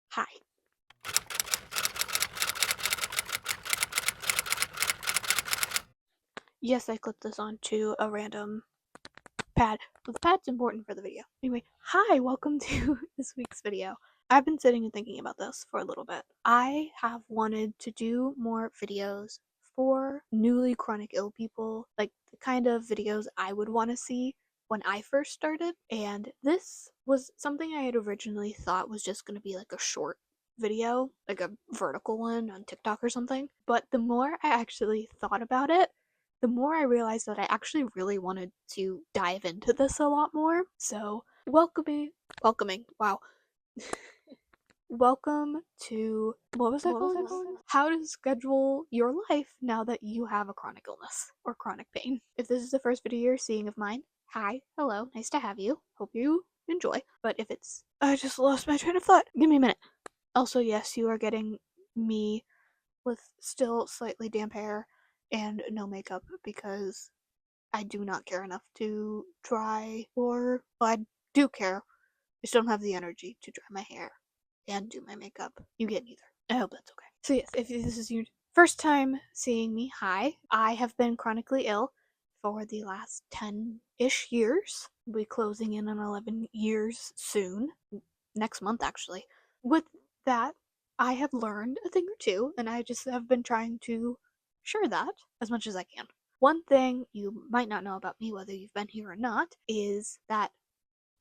Hi. Yes, I clipped this onto a random pad, but the pad's important for the video. Anyway, hi, welcome to this week's video. I've been sitting and thinking about this for a little bit. I have wanted to do more videos for newly chronic ill people, like the kind of videos I would want to see when I first started, and this was something I had originally thought was just going to be like a short video, like a vertical one on TikTok or something, but the more I actually thought about it, the more I realized that I actually really wanted to dive into this a lot more. So, wow. Welcome to, what was that called? How to schedule your life now that you have a chronic illness or chronic pain. If this is the first video you're seeing of mine, hi, hello, nice to have you. Hope you enjoy. But if it's, I just lost my train of thought. Give me a minute. Also, yes, you are getting me with still slightly damp hair and no makeup because I do not care enough to dry, or well, I do care. I just don't have the energy to dry my hair and do my makeup. You get neither. I hope that's okay. So yes, if this is your first time seeing me, hi. I have been chronically ill for the last 10-ish years. We'll be closing in on 11 years soon. Next month, actually. With that, I have learned a thing or two, and I just have been trying to share that as much as I can. One thing you might not know about me, whether you've been here or not, is that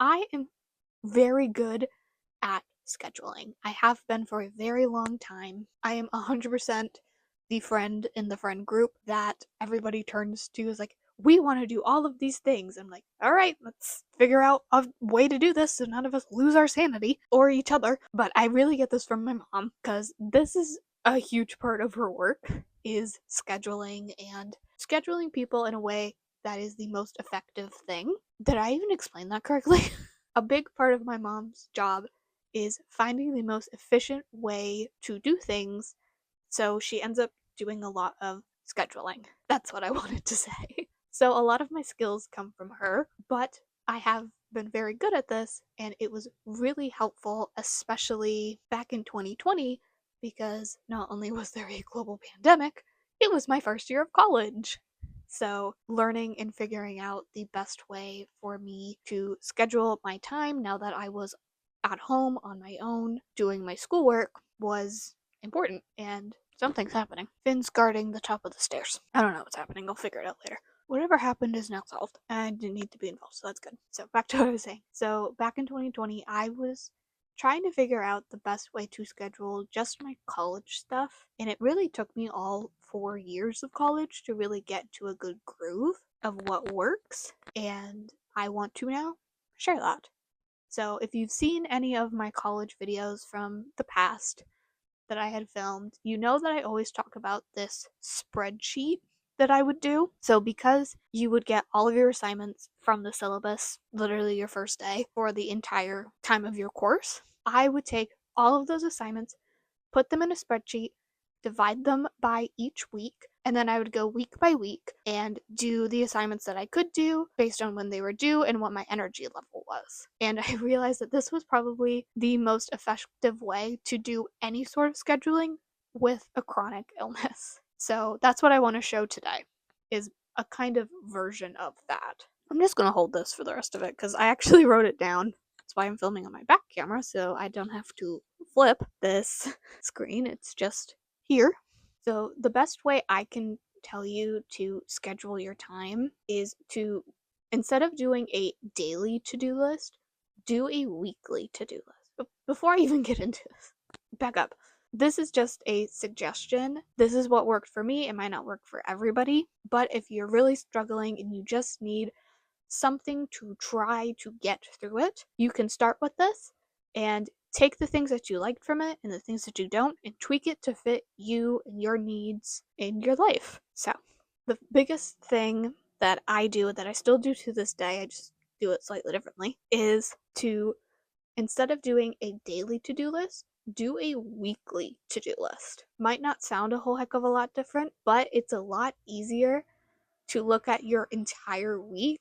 I am very good at scheduling. I have been for a very long time. I am 100% the friend in the friend group that everybody turns to is like, we want to do all of these things. I'm like, all right, let's figure out a way to do this so none of us lose our sanity or each other. But I really get this from my mom because this is a huge part of her work is scheduling and scheduling people in a way that is the most effective thing. Did I even explain that correctly? A big part of my mom's job is finding the most efficient way to do things, so she ends up doing a lot of scheduling. That's what I wanted to say. So a lot of my skills come from her, but I have been very good at this, and it was really helpful, especially back in 2020, because not only was there a global pandemic, it was my first year of college. So, learning and figuring out the best way for me to schedule my time now that I was at home on my own doing my schoolwork was important. And something's happening. Finn's guarding the top of the stairs. I don't know what's happening. I'll figure it out later. Whatever happened is now solved. I didn't need to be involved, so that's good. So, back to what I was saying. So, back in 2020, I was trying to figure out the best way to schedule just my college stuff, and it really took me all 4 years of college to really get to a good groove of what works, and I want to now share that. So if you've seen any of my college videos from the past that I had filmed, you know that I always talk about this spreadsheet that I would do. So because you would get all of your assignments from the syllabus literally your first day for the entire time of your course, I would take all of those assignments, put them in a spreadsheet, divide them by each week, and then I would go week by week and do the assignments that I could do based on when they were due and what my energy level was. And I realized that this was probably the most effective way to do any sort of scheduling with a chronic illness. So that's what I want to show today, is a kind of version of that. I'm just going to hold this for the rest of it because I actually wrote it down. That's why I'm filming on my back camera, so I don't have to flip this screen. It's just here. So the best way I can tell you to schedule your time is to, instead of doing a daily to-do list, do a weekly to-do list. But before I even get into this, back up. This is just a suggestion. This is what worked for me. It might not work for everybody, but if you're really struggling and you just need something to try to get through it, you can start with this and take the things that you liked from it and the things that you don't and tweak it to fit you and your needs in your life. So, the biggest thing that I do, that I still do to this day, I just do it slightly differently, is to, instead of doing a daily to-do list, do a weekly to-do list. Might not sound a whole heck of a lot different, but it's a lot easier to look at your entire week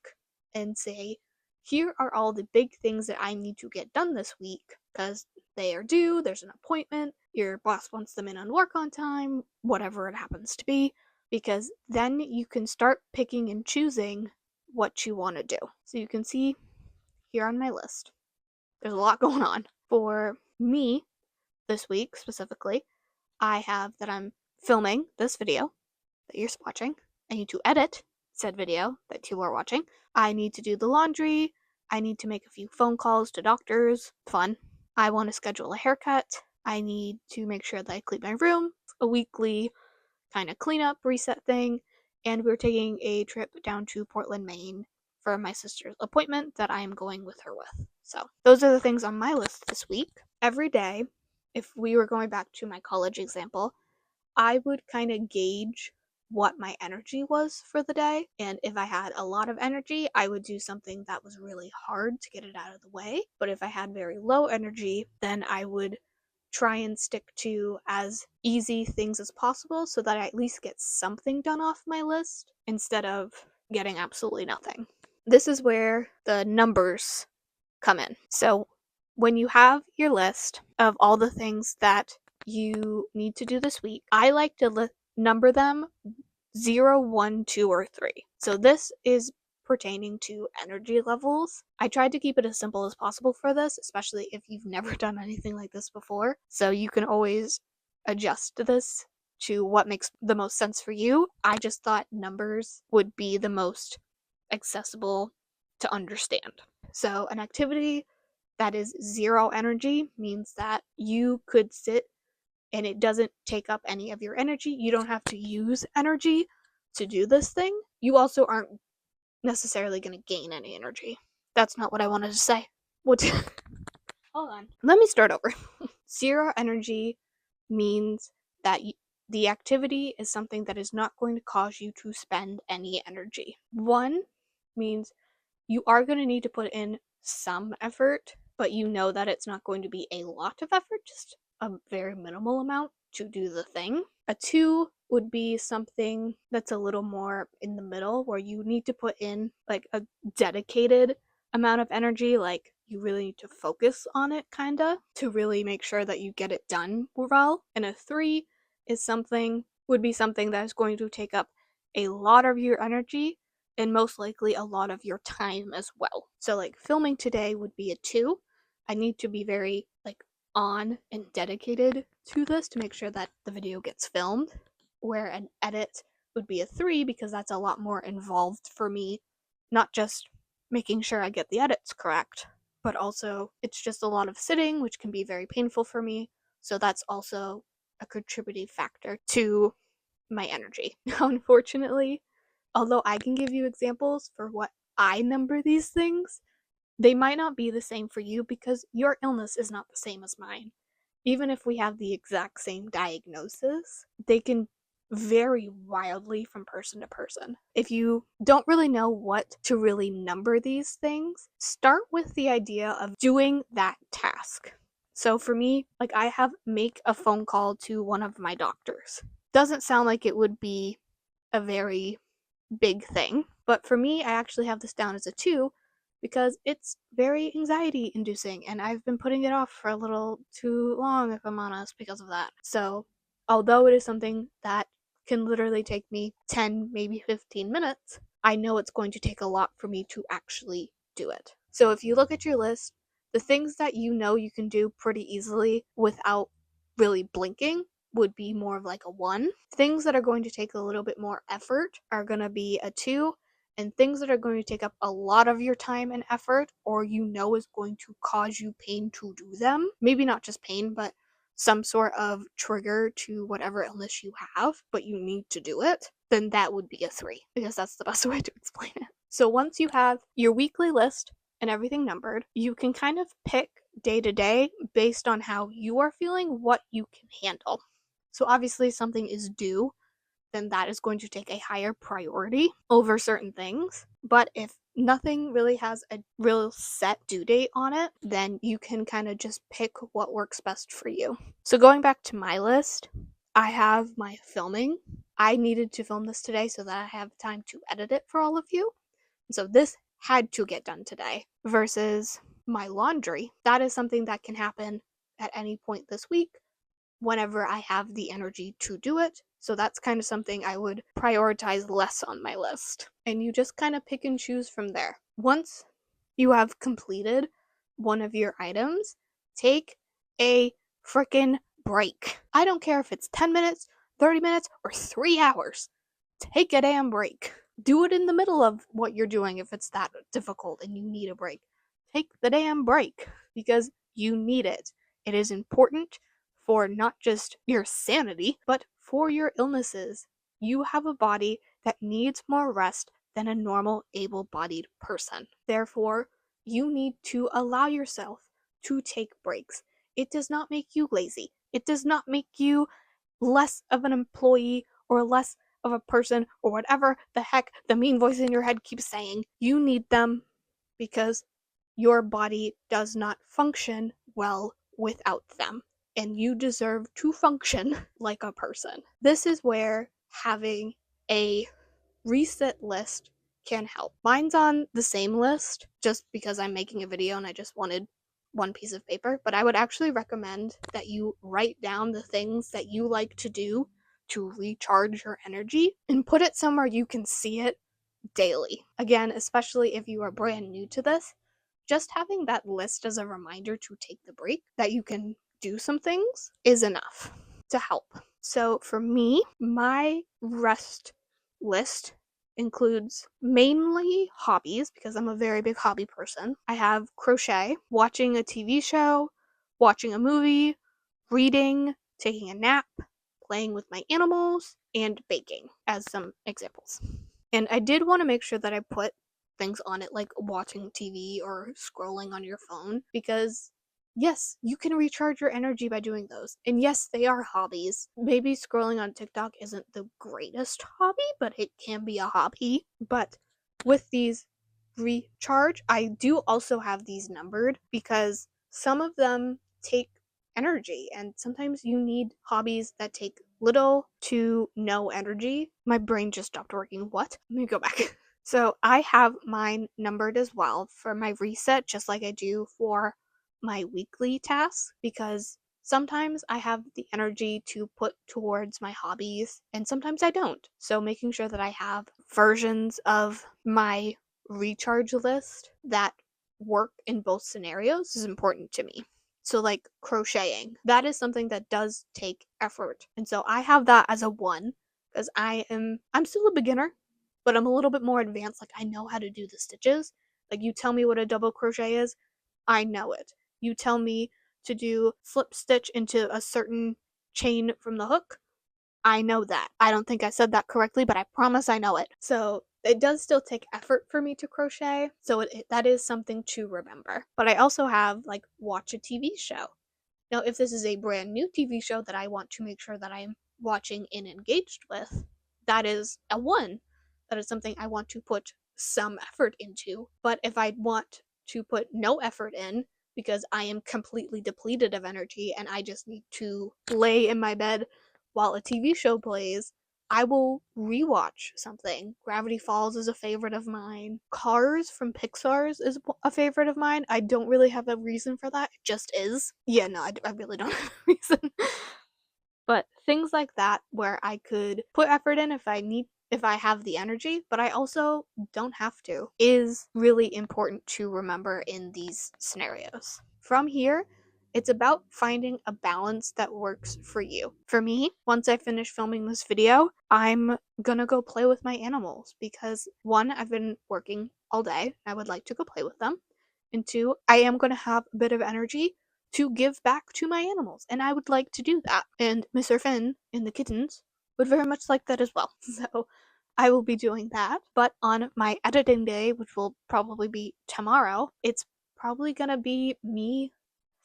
and say, here are all the big things that I need to get done this week because they are due, there's an appointment, your boss wants them in on work on time, whatever it happens to be, because then you can start picking and choosing what you want to do. So you can see here on my list, there's a lot going on. For me, this week specifically, I have that I'm filming this video that you're watching. I need to edit said video that you are watching. I need to do the laundry. I need to make a few phone calls to doctors. Fun. I want to schedule a haircut. I need to make sure that I clean my room. A weekly kind of cleanup reset thing. And we're taking a trip down to Portland, Maine for my sister's appointment that I am going with her with. So those are the things on my list this week. Every day, if we were going back to my college example, I would kind of gauge what my energy was for the day. And if I had a lot of energy, I would do something that was really hard to get it out of the way. But if I had very low energy, then I would try and stick to as easy things as possible so that I at least get something done off my list instead of getting absolutely nothing. This is where the numbers come in. So when you have your list of all the things that you need to do this week, I like to number them 0, 1, 2, or 3. So this is pertaining to energy levels. I tried to keep it as simple as possible for this, especially if you've never done anything like this before. So you can always adjust this to what makes the most sense for you. I just thought numbers would be the most accessible to understand. So an activity that is 0 energy means that you could sit and it doesn't take up any of your energy. You don't have to use energy to do this thing. You also aren't necessarily going to gain any energy. That's not what I wanted to say. Hold on. Let me start over. 0 energy means that the activity is something that is not going to cause you to spend any energy. 1 means you are going to need to put in some effort, but you know that it's not going to be a lot of effort, just a very minimal amount to do the thing. A 2 would be something that's a little more in the middle, where you need to put in like a dedicated amount of energy, like you really need to focus on it kinda to really make sure that you get it done well. And a 3 would be something that is going to take up a lot of your energy and most likely a lot of your time as well. So like filming today would be a 2. I need to be very like on and dedicated to this to make sure that the video gets filmed, where an edit would be a 3 because that's a lot more involved for me, not just making sure I get the edits correct, but also it's just a lot of sitting, which can be very painful for me. So that's also a contributing factor to my energy. Unfortunately, although I can give you examples for what I number these things, they might not be the same for you because your illness is not the same as mine. Even if we have the exact same diagnosis, they can vary wildly from person to person. If you don't really know what to really number these things, start with the idea of doing that task. So for me, like I have make a phone call to one of my doctors. Doesn't sound like it would be a very big thing, but for me, I actually have this down as a 2 because it's very anxiety inducing and I've been putting it off for a little too long, if I'm honest, because of that. So although it is something that can literally take me 10, maybe 15 minutes, I know it's going to take a lot for me to actually do it. So if you look at your list, the things that you know you can do pretty easily without really blinking would be more of like a 1. Things that are going to take a little bit more effort are going to be a 2. And things that are going to take up a lot of your time and effort, or you know is going to cause you pain to do them, maybe not just pain, but some sort of trigger to whatever illness you have, but you need to do it, then that would be a 3, because that's the best way to explain it. So once you have your weekly list and everything numbered, you can kind of pick day to day based on how you are feeling what you can handle. So obviously something is due, then that is going to take a higher priority over certain things. But if nothing really has a real set due date on it, then you can kind of just pick what works best for you. So going back to my list, I have my filming. I needed to film this today so that I have time to edit it for all of you. So this had to get done today, versus my laundry. That is something that can happen at any point this week whenever I have the energy to do it. So that's kind of something I would prioritize less on my list. And you just kind of pick and choose from there. Once you have completed one of your items, take a freaking break. I don't care if it's 10 minutes, 30 minutes, or 3 hours. Take a damn break. Do it in the middle of what you're doing if it's that difficult and you need a break. Take the damn break because you need it. It is important for not just your sanity, but for your illnesses. You have a body that needs more rest than a normal, able bodied person. Therefore, you need to allow yourself to take breaks. It does not make you lazy. It does not make you less of an employee or less of a person or whatever the heck the mean voice in your head keeps saying. You need them because your body does not function well without them, and you deserve to function like a person. This is where having a reset list can help. Mine's on the same list just because I'm making a video and I just wanted one piece of paper, but I would actually recommend that you write down the things that you like to do to recharge your energy and put it somewhere you can see it daily. Again, especially if you are brand new to this, just having that list as a reminder to take the break, that you can do some things, is enough to help. So for me, my rest list includes mainly hobbies because I'm a very big hobby person. I have crochet, watching a TV show, watching a movie, reading, taking a nap, playing with my animals, and baking as some examples. And I did want to make sure that I put things on it like watching TV or scrolling on your phone because yes, you can recharge your energy by doing those. And yes, they are hobbies. Maybe scrolling on TikTok isn't the greatest hobby, but it can be a hobby. But with these recharge, I do also have these numbered because some of them take energy, and sometimes you need hobbies that take little to no energy. My brain just stopped working. What? Let me go back. So I have mine numbered as well for my reset, just like I do for my weekly tasks, because sometimes I have the energy to put towards my hobbies and sometimes I don't. So making sure that I have versions of my recharge list that work in both scenarios is important to me. So like crocheting, that is something that does take effort. And so I have that as a 1 because I'm still a beginner, but I'm a little bit more advanced. Like I know how to do the stitches. Like you tell me what a double crochet is, I know it. You tell me to do slip stitch into a certain chain from the hook, I know that. I don't think I said that correctly, but I promise I know it. So it does still take effort for me to crochet, so that is something to remember. But I also have like watch a TV show. Now, if this is a brand new TV show that I want to make sure that I'm watching and engaged with, that is a 1. That is something I want to put some effort into. But if I want to put no effort in because I am completely depleted of energy and I just need to lay in my bed while a TV show plays, I will rewatch something. Gravity Falls is a favorite of mine. Cars from Pixar's is a favorite of mine. I don't really have a reason for that. It just is. Yeah, no, I really don't have a reason. But things like that where I could put effort in if I have the energy, but I also don't have to, is really important to remember in these scenarios. From here, it's about finding a balance that works for you. For me, once I finish filming this video, I'm gonna go play with my animals because 1, I've been working all day. I would like to go play with them. And 2, I am gonna have a bit of energy to give back to my animals, and I would like to do that. And Mr. Finn and the kittens would very much like that as well. So I will be doing that. But on my editing day, which will probably be tomorrow, it's probably gonna be me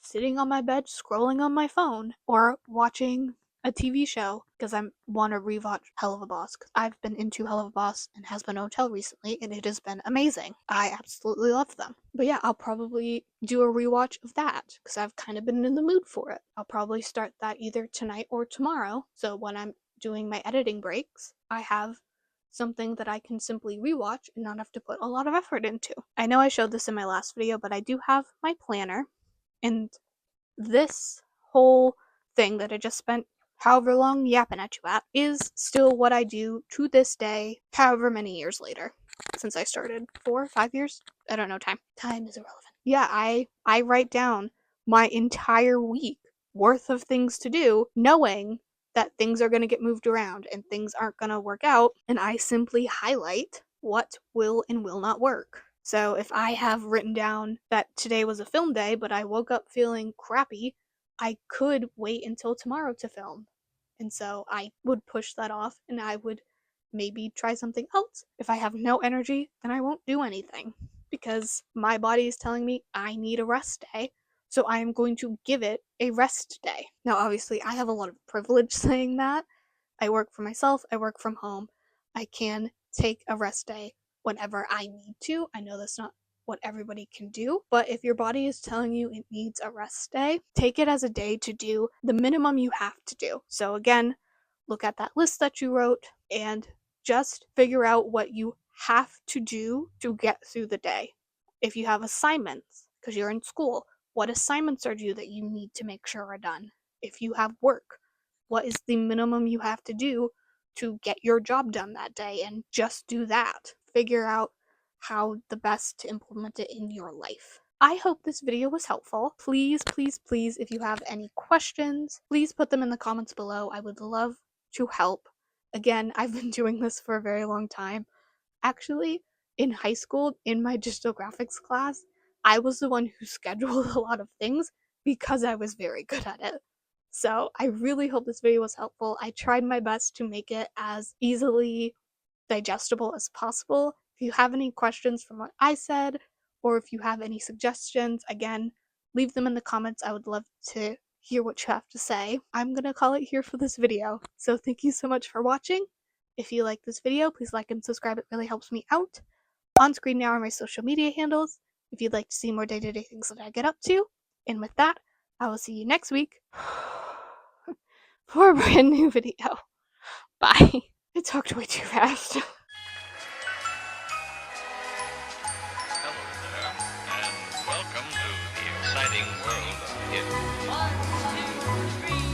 sitting on my bed scrolling on my phone or watching a TV show because I want to rewatch Hell of a Boss. Cause I've been into Hell of a Boss and Has Been Hotel recently, and it has been amazing. I absolutely love them. But yeah, I'll probably do a rewatch of that because I've kind of been in the mood for it. I'll probably start that either tonight or tomorrow. So when I'm doing my editing breaks, I have something that I can simply rewatch and not have to put a lot of effort into. I know I showed this in my last video, but I do have my planner, and this whole thing that I just spent however long yapping at you at is still what I do to this day, however many years later, since I started. 4 or 5 years? I don't know. Time is irrelevant. Yeah, I write down my entire week worth of things to do, knowing that things are going to get moved around and things aren't going to work out, and I simply highlight what will and will not work. So if I have written down that today was a film day, but I woke up feeling crappy, I could wait until tomorrow to film. And so I would push that off, and I would maybe try something else. If I have no energy, then I won't do anything, because my body is telling me I need a rest day. So I am going to give it a rest day. Now, obviously, I have a lot of privilege saying that. I work for myself, I work from home. I can take a rest day whenever I need to. I know that's not what everybody can do, but if your body is telling you it needs a rest day, take it as a day to do the minimum you have to do. So again, look at that list that you wrote and just figure out what you have to do to get through the day. If you have assignments, because you're in school, what assignments are due that you need to make sure are done? If you have work, what is the minimum you have to do to get your job done that day, and just do that. Figure out how the best to implement it in your life. I hope this video was helpful. Please, please, please, if you have any questions, please put them in the comments below. I would love to help. Again, I've been doing this for a very long time. Actually, in high school, in my digital graphics class, I was the one who scheduled a lot of things because I was very good at it. So I really hope this video was helpful. I tried my best to make it as easily digestible as possible. If you have any questions from what I said, or if you have any suggestions, again, leave them in the comments. I would love to hear what you have to say. I'm gonna call it here for this video. So thank you so much for watching. If you like this video, please like and subscribe. It really helps me out. On screen now are my social media handles if you'd like to see more day-to-day things that I get up to. And with that, I will see you next week for a brand new video. Bye. I talked way too fast. Hello there, and welcome to the exciting world of it. 1, 2, 3.